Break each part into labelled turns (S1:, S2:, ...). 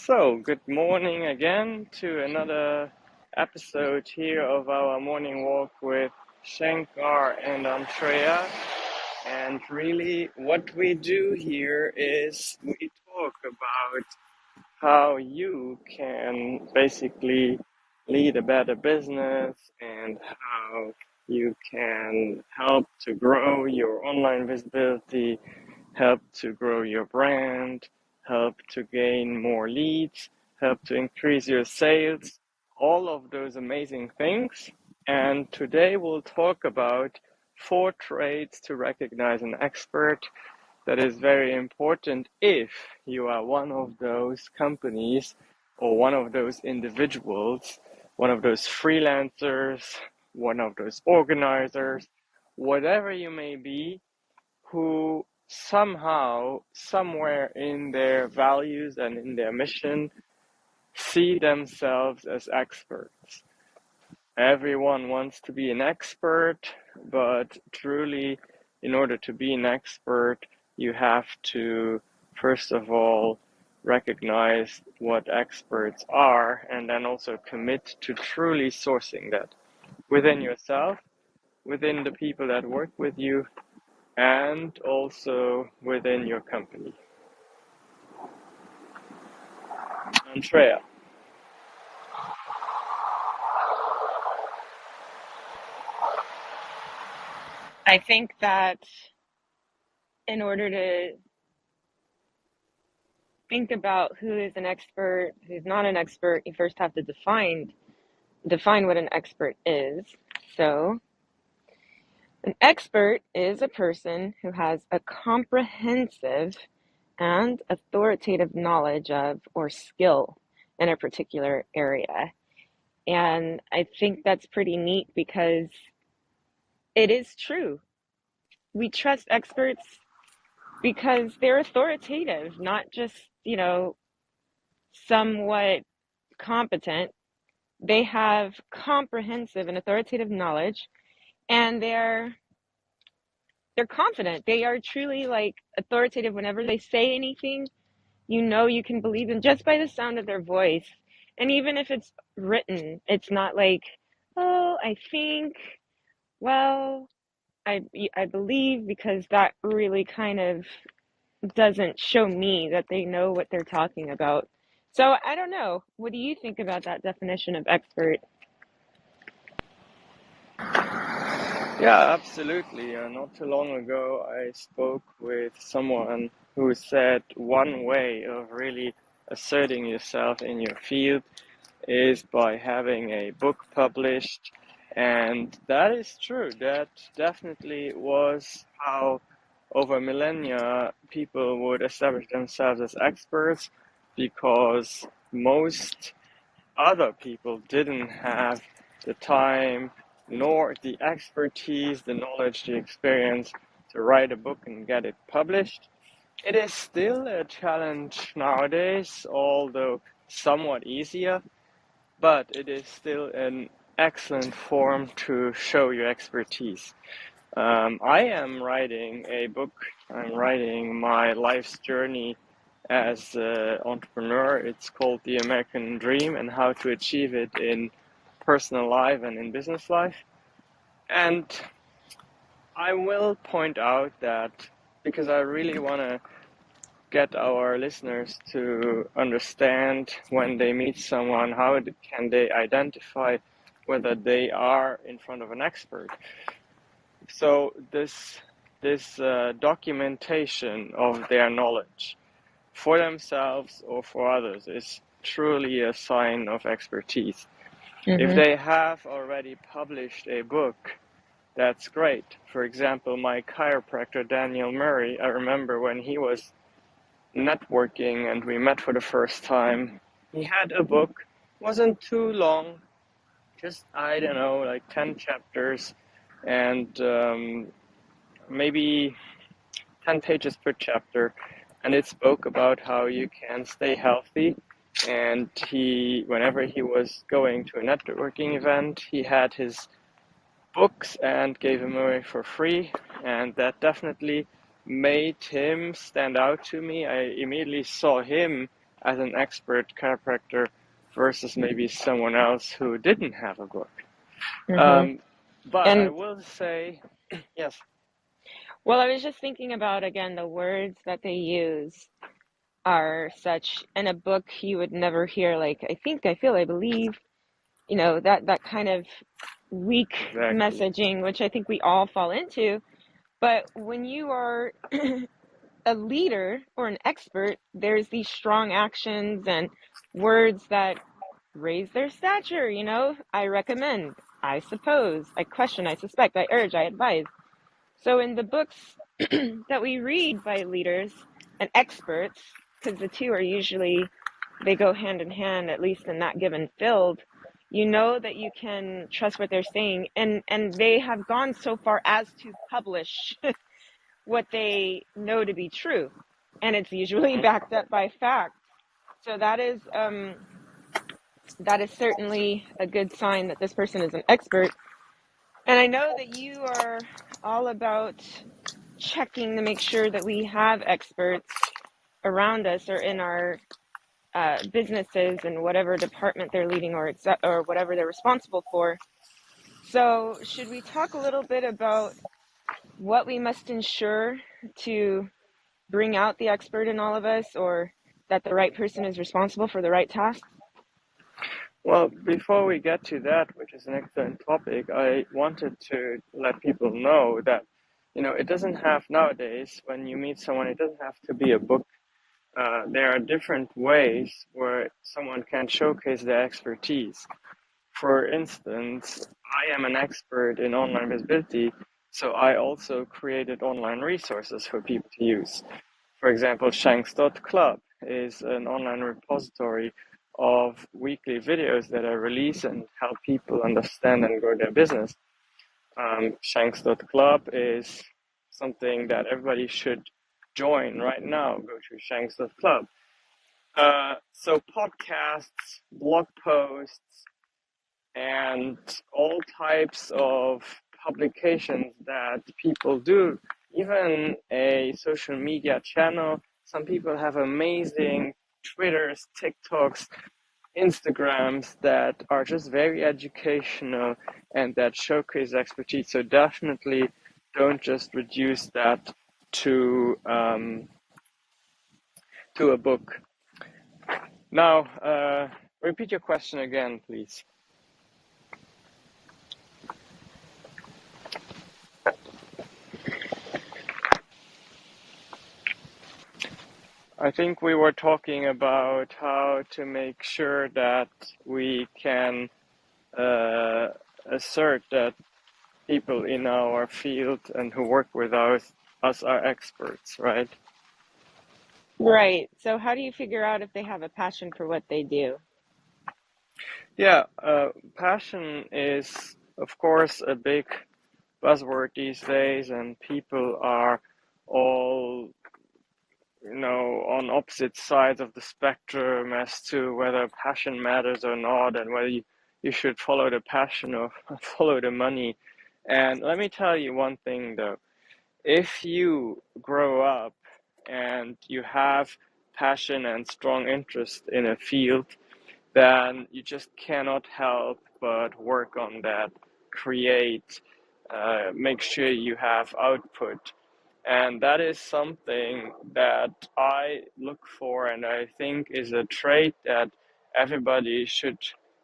S1: So, good morning again to another episode here of our morning walk with Shankar and Andrea. And really, what we do here is we talk about how you can basically lead a better business and how you can help to grow your online visibility, help to grow your brand, help to gain more leads, help to increase your sales, all of those amazing things. And today we'll talk about 4 traits to recognize an expert. That is very important if you are one of those companies or one of those individuals, one of those freelancers, one of those organizers, whatever you may be, who somehow, somewhere in their values and in their mission, see themselves as experts. Everyone wants to be an expert, but truly, in order to be an expert, you have to, first of all, recognize what experts are and then also commit to truly sourcing that within yourself, within the people that work with you, and also within your company. Andrea.
S2: I think that in order to think about who is an expert, who's not an expert, you first have to define what an expert is. So, an expert is a person who has a comprehensive and authoritative knowledge of or skill in a particular area. And I think that's pretty neat because it is true. We trust experts because they're authoritative, not just, somewhat competent. They have comprehensive and authoritative knowledge, and they're confident. They are truly like authoritative whenever they say anything. You can believe them just by the sound of their voice. And even if it's written, it's not like, oh, I think, well, I believe, because that really kind of doesn't show me that they know what they're talking about. So I don't know. What do you think about that definition of expert?
S1: Yeah, absolutely. Not too long ago, I spoke with someone who said one way of really asserting yourself in your field is by having a book published. And that is true. That definitely was how, over millennia, people would establish themselves as experts because most other people didn't have the time nor the expertise, the knowledge, the experience to write a book and get it published. It is still a challenge nowadays, although somewhat easier, but it is still an excellent form to show your expertise. I am writing a book. I'm writing my life's journey as an entrepreneur. It's called The American Dream and how to achieve it in personal life and in business life. And I will point out that because I really want to get our listeners to understand when they meet someone, how can they identify whether they are in front of an expert. So this documentation of their knowledge for themselves or for others is truly a sign of expertise. If
S2: Mm-hmm.
S1: they have already published a book, that's great. For example, my chiropractor Daniel Murray, I remember when he was networking and we met for the first time, he had a book, wasn't too long, just I don't know, like 10 chapters and maybe 10 pages per chapter, and it spoke about how you can stay healthy. And whenever he was going to a networking event, he had his books and gave them away for free, and that definitely made him stand out to me. I immediately saw him as an expert chiropractor versus maybe someone else who didn't have a book.
S2: Hmm.
S1: Um, but I
S2: And
S1: will say, yes.
S2: well, I was just thinking about again the words that they use are such in a book you would never hear, like I believe, that kind of weak
S1: Exactly.
S2: messaging, which I think we all fall into. But when you are a leader or an expert, there's these strong actions and words that raise their stature, I recommend, I suppose, I question, I suspect, I urge, I advise. So in the books that we read by leaders and experts, because the two are usually, they go hand in hand, at least in that given field, you know that you can trust what they're saying. And they have gone so far as to publish what they know to be true. And it's usually
S1: Mhm.
S2: backed up by facts. So that is certainly a good sign that this person is an expert. And I know that you are all about checking to make sure that we have experts around us or in our businesses and whatever department they're leading or whatever they're responsible for. So, should we talk a little bit about what we must ensure to bring out the expert in all of us, or that the right person is responsible for the right task?
S1: Well, before we get to that, which is an excellent topic, I wanted to let people know that, it doesn't have nowadays, when you meet someone, it doesn't have to be a book. There are different ways where someone can showcase their expertise. For instance, I am an expert in online visibility, so I also created online resources for people to use. For example, Shanks.club is an online repository of weekly videos that I release and help people understand and grow their business. Shanks.club is something that everybody should join right now. Go to Shanks.club. So podcasts, blog posts, and all types of publications that people do, even a social media channel. Some people have amazing Twitters, TikToks, Instagrams that are just very educational and that showcase expertise. So definitely don't just reduce that to a book. Now, repeat your question again, please. I think we were talking about how to make sure that we can uh, assert that people in our field and who work with us are experts, right?
S2: Right. So, how do you figure out if they have a passion for what they do?
S1: Yeah, passion is, of course, a big buzzword these days, and people are all, on opposite sides of the spectrum as to whether passion matters or not, and whether you should follow the passion or follow the money. And let me tell you one thing though, if you grow up and you have passion and strong interest in a field, then you just cannot help but work on that, create, make sure you have output. And that is something that I look for, and I think is a trait that everybody should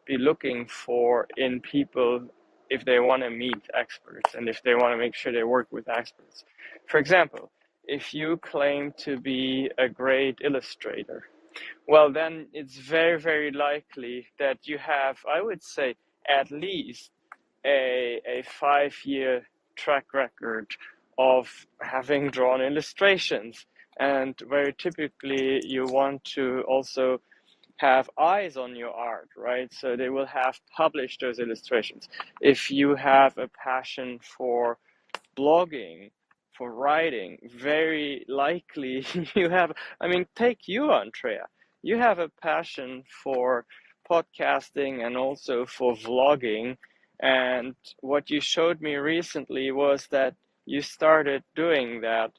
S1: be looking for in people if they want to meet experts and if they want to make sure they work with experts. For example, if you claim to be a great illustrator, well, then it's very, very likely that you have, I would say, at least a 5 year track record of having drawn illustrations. And very typically, you want to also have eyes on your art, right? So they will have published those illustrations. If you have a passion for blogging, for writing, very likely you have, I mean, take you, Andrea. You have a passion for podcasting and also for vlogging. And what you showed me recently was that you started doing that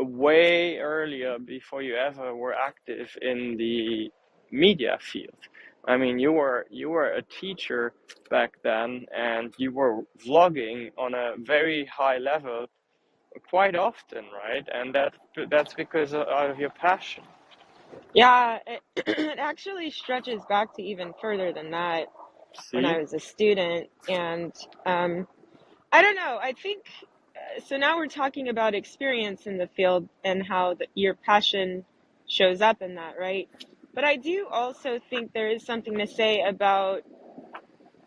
S1: way earlier before you ever were active in the media field. I mean, you were a teacher back then, and you were vlogging on a very high level quite often, right? And that's because of your passion.
S2: Yeah, it actually stretches back to even further than that when I
S1: See?
S2: was a student. And um, I don't know, I think so. Now we're talking about experience in the field and how your passion shows up in that, right? But I do also think there is something to say about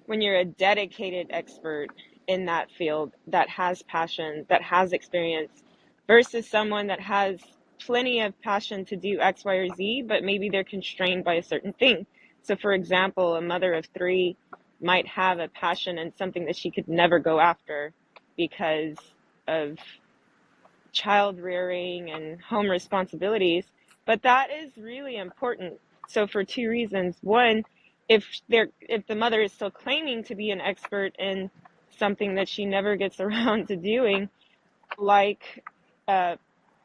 S2: when you're a dedicated expert in that field that has passion, that has experience, versus someone that has plenty of passion to do X, Y, or Z, but maybe they're constrained by a certain thing. So, for example, a mother of three might have a passion in something that she could never go after because of child rearing and home responsibilities, but that is really important. So for two reasons. One, if the mother is still claiming to be an expert in something that she never gets around to doing, like uh,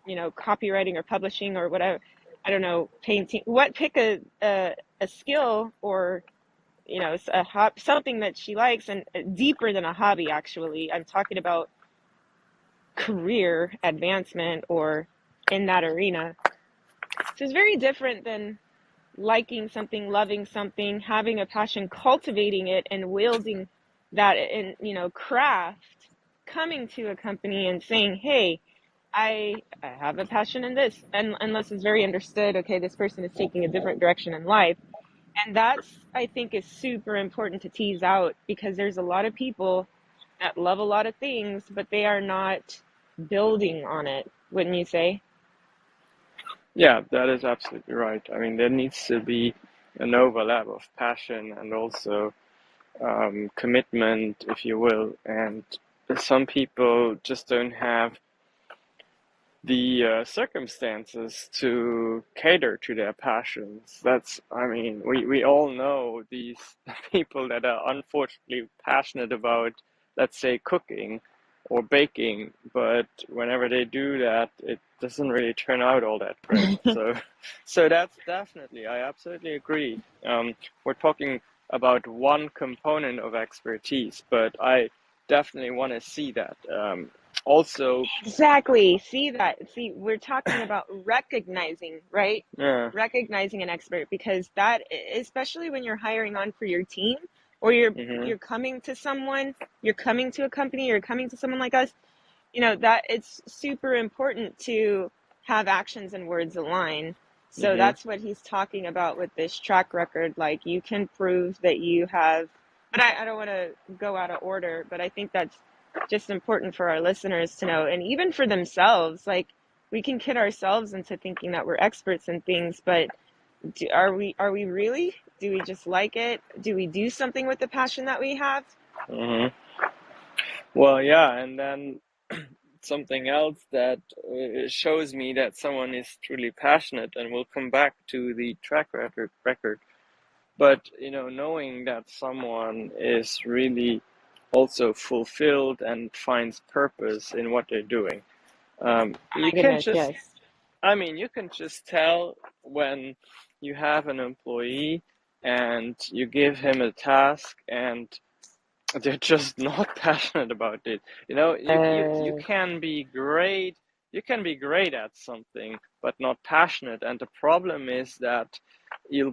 S2: copywriting or publishing or whatever, I don't know, painting, pick a skill or something that she likes and deeper than a hobby. Actually, I'm talking about career advancement or in that arena. So it's very different than liking something, loving something, having a passion, cultivating it, and wielding that in, craft, coming to a company and saying, hey, I have a passion in this, and unless it's very understood, okay, this person is taking a different direction in life. And that's, I think, is super important to tease out because there's a lot of people that love a lot of things, but they are not building on it, wouldn't you say?
S1: Yeah, that is absolutely right. I mean, there needs to be an overlap of passion and also commitment, if you will. And some people just don't have the circumstances to cater to their passions. I mean, we all know these people that are unfortunately passionate about, let's say, cooking or baking, but whenever they do that, it doesn't really turn out all that great. So, so that's definitely, I absolutely agree. We're talking about one component of expertise, but I definitely want to see that. Also,
S2: Exactly. See that. See, we're talking about recognizing, right?
S1: yeah.
S2: Recognizing an expert because that, especially when you're hiring on for your team or you're
S1: Hmm.
S2: you're coming to someone, you're coming to a company, you're coming to someone like us, that it's super important to have actions and words align. So
S1: Hmm.
S2: that's what he's talking about with this track record. Like you can prove that you have, but I don't want to go out of order, but I think that's just important for our listeners to know. And even for themselves, like we can kid ourselves into thinking that we're experts in things, but are we really? Do we just like it? Do we do something with the passion that we have?
S1: Hmm. Well, yeah, and then something else that shows me that someone is truly passionate, and we'll come back to the track record. But knowing that someone is really also fulfilled and finds purpose in what they're doing.
S2: Oh
S1: You
S2: my
S1: can
S2: goodness,
S1: just,
S2: yes.
S1: I mean, you can just tell when you have an employee and you give him a task and they're just not passionate about it. You
S2: Uh,
S1: can be great, you can be great at something, but not passionate. And the problem is that you'll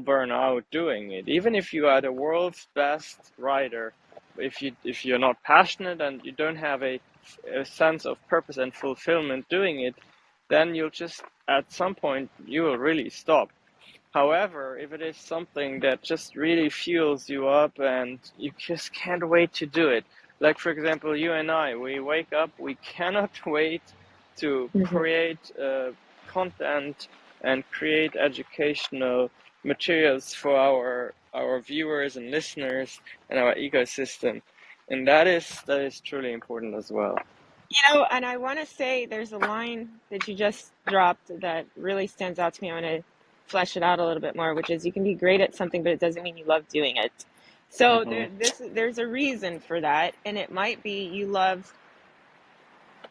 S1: burn out doing it. Even if you are the world's best writer, if you're not passionate and you don't have a sense of purpose and fulfillment doing it, then you'll just at some point you will really stop. However, if it is something that just really fuels you up and you just can't wait to do it, like for example, you and I, we wake up, we cannot wait to
S2: mhm.
S1: create content and create educational materials for our viewers and listeners and our ecosystem, and that is truly important as well.
S2: And I want to say there's a line that you just dropped that really stands out to me. I want to flesh it out a little bit more, which is you can be great at something, but it doesn't mean you love doing it. So
S1: Hmm.
S2: there's a reason for that, and it might be you love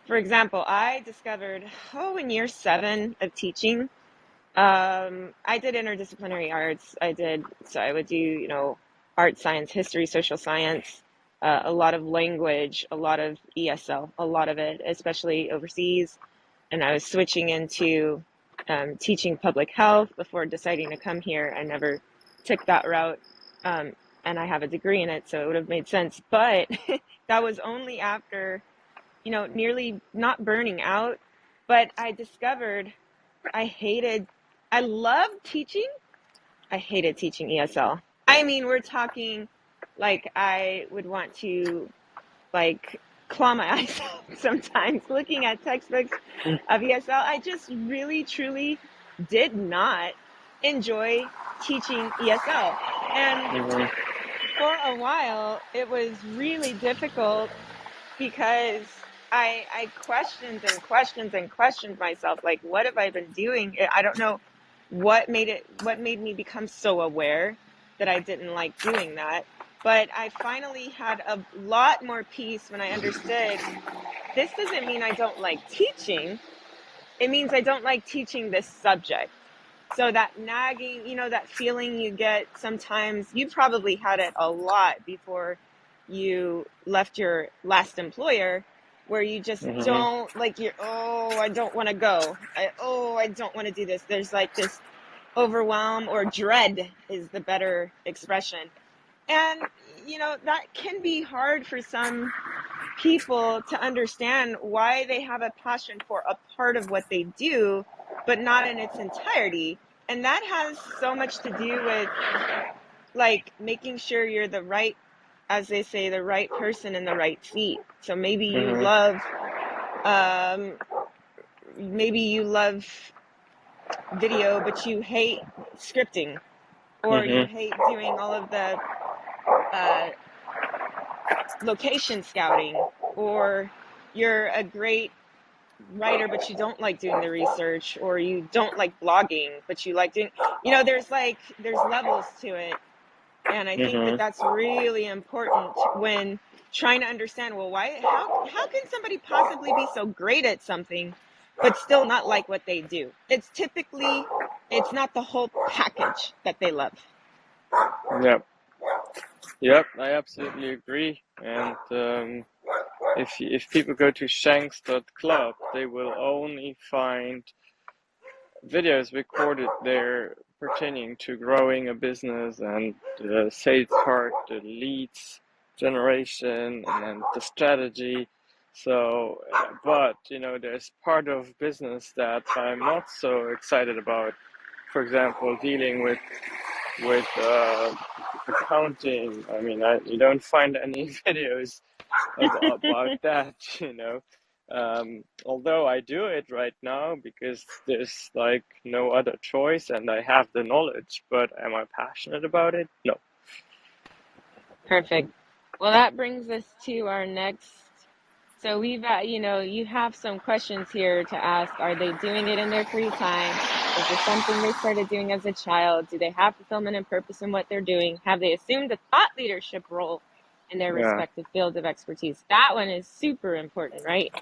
S2: for example, I discovered, in year 7 of teaching, I did interdisciplinary arts. So I would do, art, science, history, social science, a lot of language, a lot of ESL, a lot of it, especially overseas. And I was switching into teaching public health before deciding to come here. I never took that route. Um, and I have a degree in it, so it would have made sense. But that was only after, nearly not burning out, but I discovered I hated, I loved teaching. I hated teaching ESL. I mean, we're talking like I would want to like claw my eyes out sometimes looking at textbooks of ESL. I just really, truly did not enjoy teaching ESL. And
S1: Mhm.
S2: for a while, it was really difficult because I questioned and questioned and questioned myself, like, what have I been doing? I don't know what made me become so aware that I didn't like doing that. But I finally had a lot more peace when I understood this doesn't mean I don't like teaching. It means I don't like teaching this subject. So that nagging, that feeling you get sometimes, you probably had it a lot before you left your last employer, where you just
S1: Mhm.
S2: don't like I don't want to go. I don't want to do this. There's like this overwhelm, or dread is the better expression. And, that can be hard for some people to understand why they have a passion for a part of what they do, but not in its entirety. And that has so much to do with like making sure you're the right, as they say, the right person in the right seat. So
S1: Mhm.
S2: um, maybe you love video, but you hate scripting, or you
S1: Mhm.
S2: hate doing all of the uh, location scouting, or you're a great writer, but you don't like doing the research, or you don't like blogging, but you like doing, there's levels to it. And I think that
S1: Mhm.
S2: that's really important when trying to understand, well, how can somebody possibly be so great at something, but still not like what they do? It's not the whole package that they love.
S1: Yep. Yep. I absolutely agree. And if people go to shanks.club, they will only find videos recorded there pertaining to growing a business and the sales part, the leads generation, and the strategy. So, but there's part of business that I'm not so excited about. For example, dealing with accounting. I mean, you don't find any videos about that, although I do it right now because there's like no other choice and I have the knowledge, but am I passionate about it? No.
S2: Perfect. Well, that brings us to our next. So you have some questions here to ask. Are they doing it in their free time? Is this something they started doing as a child? Do they have fulfillment and purpose in what they're doing? Have they assumed a thought leadership role in their
S1: Yeah.
S2: respective fields of expertise? That one is super important, right?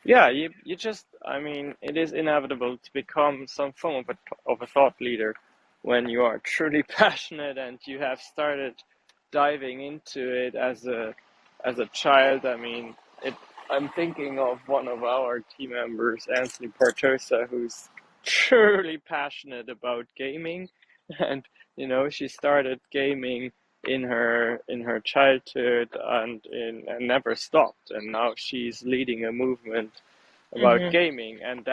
S1: Yeah, you just, I mean, it is inevitable to become some form of a thought leader when you are truly passionate and you have started diving into it as a child. I mean, I'm thinking of one of our team members, Anthony Portosa, who's truly passionate about gaming, and she started gaming in her childhood and never stopped, and now she's leading a movement about
S2: Mm-hmm.
S1: gaming, and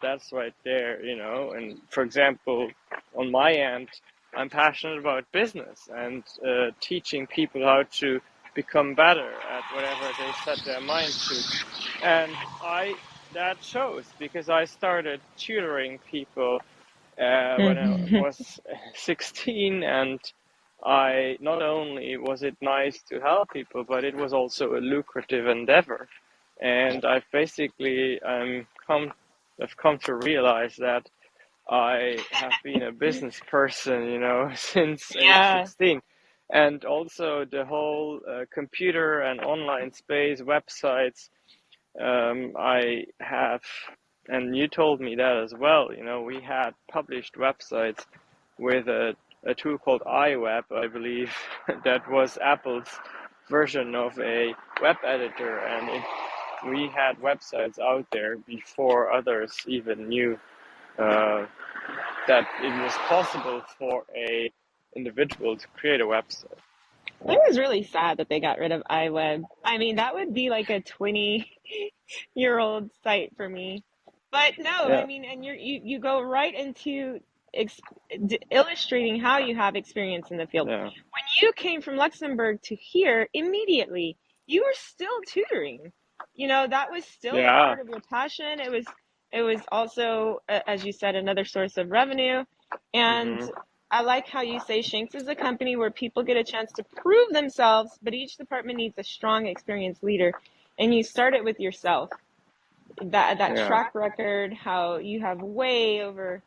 S1: that's right there, and for example, on my end, I'm passionate about business and teaching people how to become better at whatever they set their mind to. And I that shows because I started tutoring people when I
S2: Mm-hmm.
S1: was 16, and I not only was it nice to help people, but it was also a lucrative endeavor. And I've come to realize that I have been a business person, since age
S2: Yeah.
S1: 16. And also the whole computer and online space, websites, I have, and you told me that as well, we had published websites with a tool called iWeb, I believe, that was Apple's version of a web editor, and we had websites out there before others even knew uh, that it was possible for a individual to create a website.
S2: It was really sad that they got rid of iWeb. I mean, that would be like a 20-year-old site for me. But no, I
S1: Yeah,
S2: mean, and you go right into ex illustrating how you have experience in the field.
S1: yeah,
S2: When you came from Luxembourg to here, immediately you were still tutoring. That was still a
S1: yeah.
S2: part of your passion. It was also, as you said, another source of revenue. And
S1: Hmm.
S2: I like how you say Shanks is a company where people get a chance to prove themselves, but each department needs a strong, experienced leader. And you start it with yourself. That
S1: Yeah.
S2: track record, how you have way over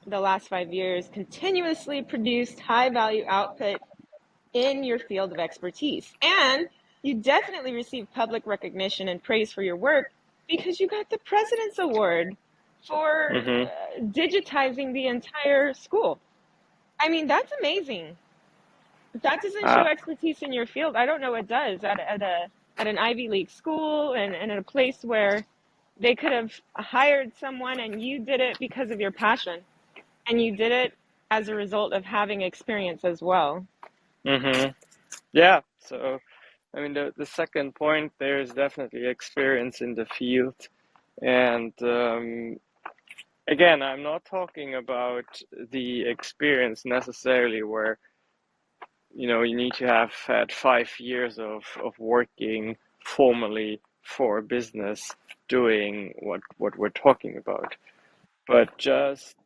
S2: the last 5 years continuously produced high value output in your field of expertise. And you definitely received public recognition and praise for your work because you got the President's Award for
S1: Hmm.
S2: digitizing the entire school. I mean, that's amazing. If that doesn't show
S1: Uh,
S2: expertise in your field, I don't know what does at an Ivy League school and in a place where they could have hired someone and you did it because of your passion and you did it as a result of having experience as well.
S1: hmm. Yeah. So, I mean, the second point, there is definitely experience in the field. And again, I'm not talking about the experience necessarily where, you need to have had 5 years of working formally for a business doing what we're talking about. But just,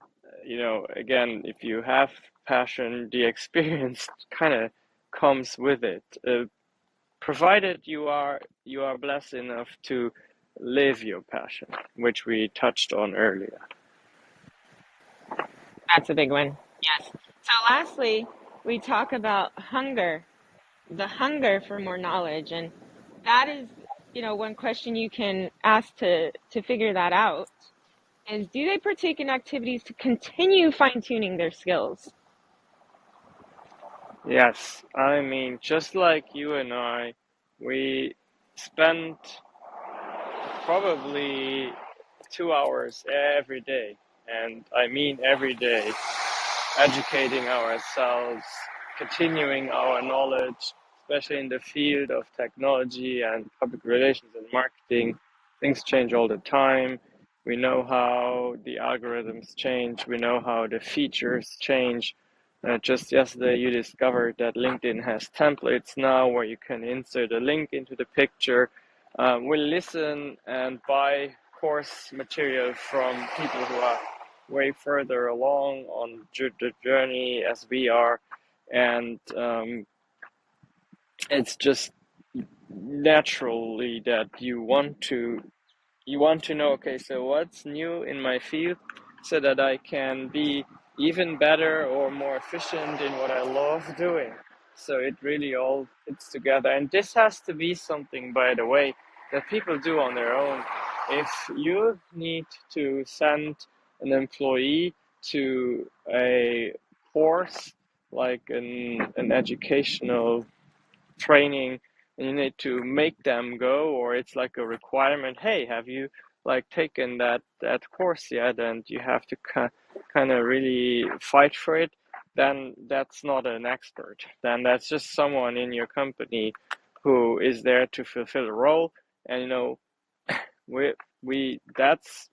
S1: again, if you have passion, the experience kind of comes with it. Provided you are blessed enough to live your passion, which we touched on earlier.
S2: That's a big one. Yes. So lastly, we talk about hunger, the hunger for more knowledge. And that is, one question you can ask to figure that out is do they partake in activities to continue fine-tuning their skills?
S1: Yes, I mean, just like you and I, we spent probably 2 hours every day, and I mean every day, educating ourselves, continuing our knowledge, especially in the field of technology and public relations and marketing. Things change all the time. We know how the algorithms change, we know how the features change. Just yesterday, you discovered that LinkedIn has templates now where you can insert a link into the picture. We listen and buy course material from people who are way further along on the journey as we are, and it's just naturally that you want to know, okay, so what's new in my field so that I can be even better or more efficient in what I love doing. So it really all fits together. And this has to be something, by the way, that people do on their own. If you need to send an employee to a course, like an educational training, and you need to make them go, or it's like a requirement, hey, have you like taken that course yet, and you have to kind of really fight for it, then that's not an expert, then that's just someone in your company who is there to fulfill a role. And we we that's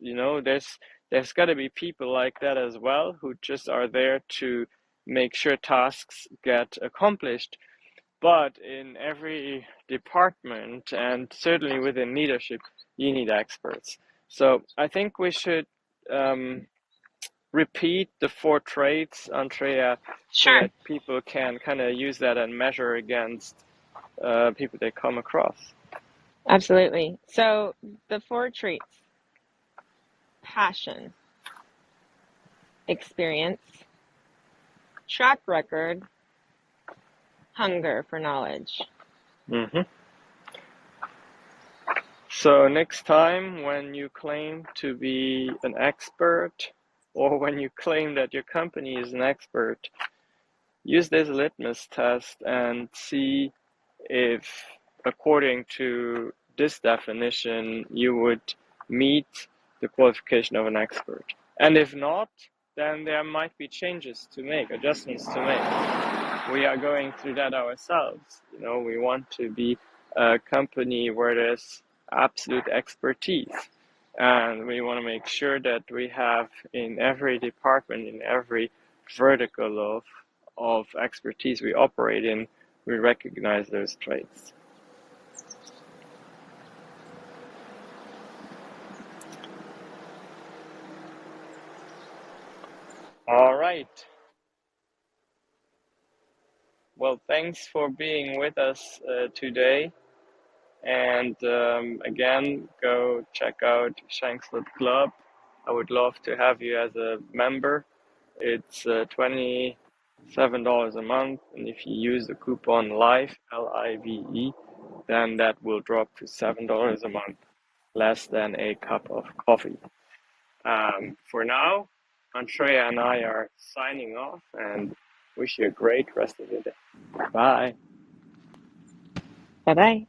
S1: there's got to be people like that as well, who just are there to make sure tasks get accomplished. But in every department, and certainly within leadership, you need experts. So I think we should um, repeat the four traits, Andrea, so
S2: Sure.
S1: that people can kind of use that and measure against people they come across.
S2: Absolutely. So the four traits: passion, experience, track record, hunger for knowledge.
S1: Hmm. So next time when you claim to be an expert, or when you claim that your company is an expert, use this litmus test and see if, according to this definition, you would meet the qualification of an expert. And if not, then there might be changes to make, adjustments to make. We are going through that ourselves. We want to be a company where there's absolute expertise. And we want to make sure that we have in every department, in every vertical of expertise we operate in, we recognize those traits. All right. Well, thanks for being with us today. And again, go check out Shankslet Club. I would love to have you as a member. It's $27 a month. And if you use the coupon LIVE, LIVE, then that will drop to $7 a month, less than a cup of coffee. For now, Andrea and I are signing off and wish you a great rest of your day. Bye.
S2: Bye bye.